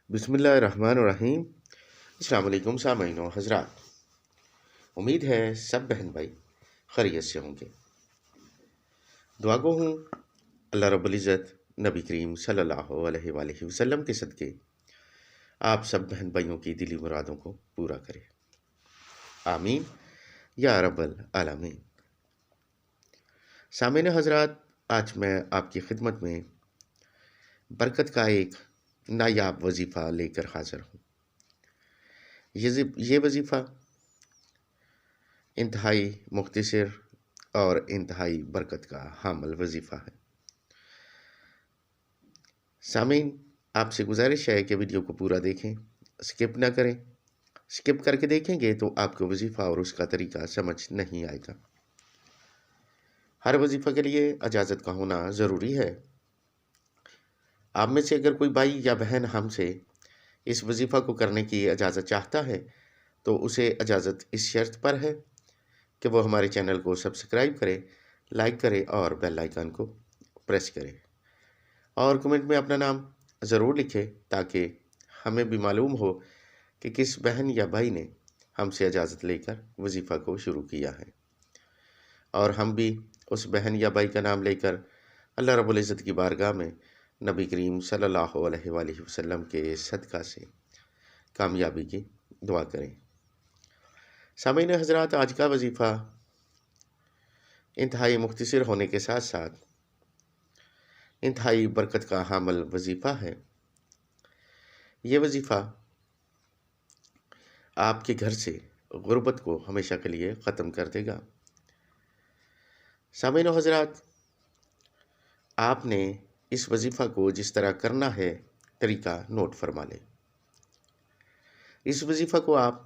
بسم اللہ الرحمن الرحیم۔ السلام علیکم سامعین و حضرات، امید ہے سب بہن بھائی خیریت سے ہوں گے۔ دعا گو ہوں اللہ رب العزت نبی کریم صلی اللہ علیہ وآلہ وسلم کے صدقے آپ سب بہن بھائیوں کی دلی مرادوں کو پورا کرے، آمین یا رب العالمین۔ سامعین حضرات، آج میں آپ کی خدمت میں برکت کا ایک نایاب وظیفہ لے کر حاضر ہوں۔ یہ وظیفہ انتہائی مختصر اور انتہائی برکت کا حامل وظیفہ ہے۔ سامعین، آپ سے گزارش ہے کہ ویڈیو کو پورا دیکھیں، سکپ نہ کریں۔ سکپ کر کے دیکھیں گے تو آپ کو وظیفہ اور اس کا طریقہ سمجھ نہیں آئے گا۔ ہر وظیفہ کے لیے اجازت کا ہونا ضروری ہے۔ آپ میں سے اگر کوئی بھائی یا بہن ہم سے اس وظیفہ کو کرنے کی اجازت چاہتا ہے تو اسے اجازت اس شرط پر ہے کہ وہ ہمارے چینل کو سبسکرائب کرے، لائک کرے اور بیل آئیکن کو پریس کرے، اور کمنٹ میں اپنا نام ضرور لکھے تاکہ ہمیں بھی معلوم ہو کہ کس بہن یا بھائی نے ہم سے اجازت لے کر وظیفہ کو شروع کیا ہے، اور ہم بھی اس بہن یا بھائی کا نام لے کر اللہ رب العزت کی بارگاہ میں نبی کریم صلی اللہ علیہ وآلہ وسلم کے صدقہ سے کامیابی کی دعا کریں۔ سامعین حضرات، آج کا وظیفہ انتہائی مختصر ہونے کے ساتھ ساتھ انتہائی برکت کا حامل وظیفہ ہے۔ یہ وظیفہ آپ کے گھر سے غربت کو ہمیشہ کے لیے ختم کر دے گا۔ سامعین حضرات، آپ نے اس وظیفہ کو جس طرح کرنا ہے طریقہ نوٹ فرما لیں۔ اس وظیفہ کو آپ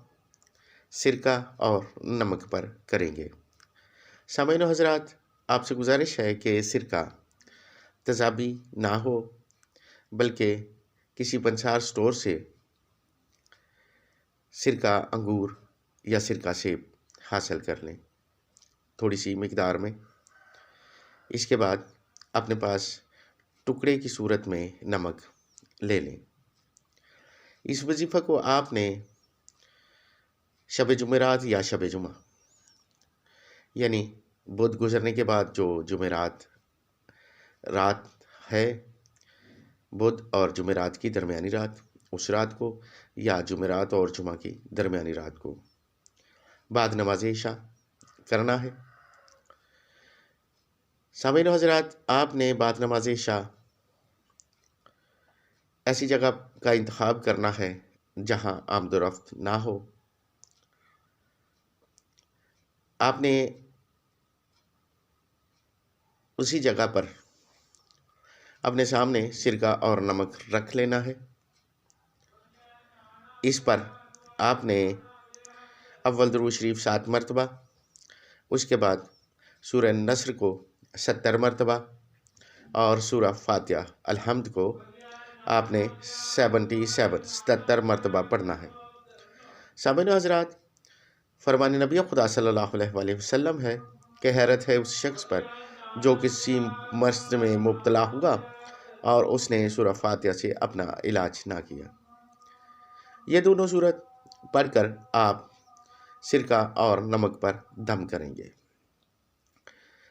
سرکہ اور نمک پر کریں گے۔ سامعین حضرات، آپ سے گزارش ہے کہ سرکہ تیزابی نہ ہو، بلکہ کسی پنسار سٹور سے سرکہ انگور یا سرکہ سیب حاصل کر لیں تھوڑی سی مقدار میں۔ اس کے بعد اپنے پاس ٹکڑے کی صورت میں نمک لے لیں۔ اس وظیفہ کو آپ نے شب جمعرات یا شب جمعہ، یعنی بدھ گزرنے کے بعد جو جمعرات رات ہے، بدھ اور جمعرات کی درمیانی رات، اس رات کو، یا جمعرات اور جمعہ کی درمیانی رات کو بعد نماز عشاء کرنا ہے۔ سامعین حضرات، آپ نے بعد نماز عشاء ایسی جگہ کا انتخاب کرنا ہے جہاں آمد و رفت نہ ہو۔ آپ نے اسی جگہ پر اپنے سامنے سرکہ اور نمک رکھ لینا ہے۔ اس پر آپ نے اول درود شریف 7 مرتبہ، اس کے بعد سورہ نصر کو 70 مرتبہ اور سورہ فاتحہ الحمد کو آپ نے 77 مرتبہ پڑھنا ہے۔ سامعین حضرات، فرمان نبی خدا صلی اللہ علیہ وآلہ وسلم ہے کہ حیرت ہے اس شخص پر جو کسی مرض میں مبتلا ہوا اور اس نے سورہ فاتحہ سے اپنا علاج نہ کیا۔ یہ دونوں صورت پڑھ کر آپ سرکہ اور نمک پر دم کریں گے۔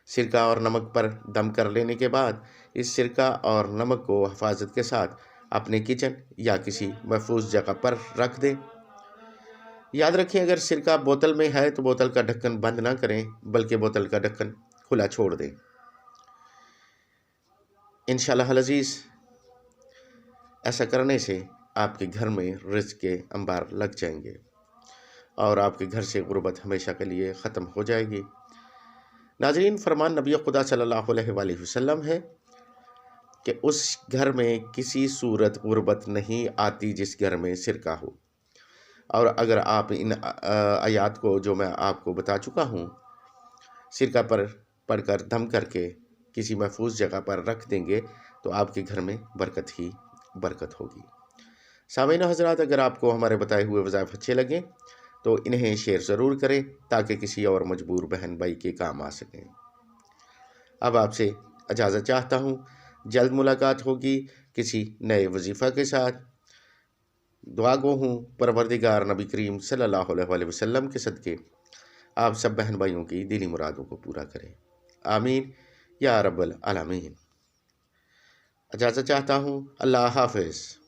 سرکہ اور نمک پر دم کر لینے کے بعد اس سرکہ اور نمک کو حفاظت کے ساتھ اپنے کچن یا کسی محفوظ جگہ پر رکھ دیں۔ یاد رکھیں، اگر سرکہ بوتل میں ہے تو بوتل کا ڈھکن بند نہ کریں، بلکہ بوتل کا ڈھکن کھلا چھوڑ دیں۔ انشاءاللہ العزیز، ایسا کرنے سے آپ کے گھر میں رزق کے انبار لگ جائیں گے اور آپ کے گھر سے غربت ہمیشہ کے لیے ختم ہو جائے گی۔ ناظرین، فرمان نبی خدا صلی اللہ علیہ وآلہ وسلم ہے کہ اس گھر میں کسی صورت غربت نہیں آتی جس گھر میں سرکہ ہو۔ اور اگر آپ ان آیات کو جو میں آپ کو بتا چکا ہوں سرکہ پر پڑھ کر دم کر کے کسی محفوظ جگہ پر رکھ دیں گے تو آپ کے گھر میں برکت ہی برکت ہوگی۔ سامعین حضرات، اگر آپ کو ہمارے بتائے ہوئے وظائف اچھے لگیں تو انہیں شیئر ضرور کریں تاکہ کسی اور مجبور بہن بھائی کے کام آ سکیں۔ اب آپ سے اجازت چاہتا ہوں، جلد ملاقات ہوگی کسی نئے وظیفہ کے ساتھ۔ دعا گو ہوں پروردگار نبی کریم صلی اللہ علیہ وسلم کے صدقے آپ سب بہن بھائیوں کی دلی مرادوں کو پورا کریں، آمین یا رب العالمین۔ اجازت چاہتا ہوں، اللہ حافظ۔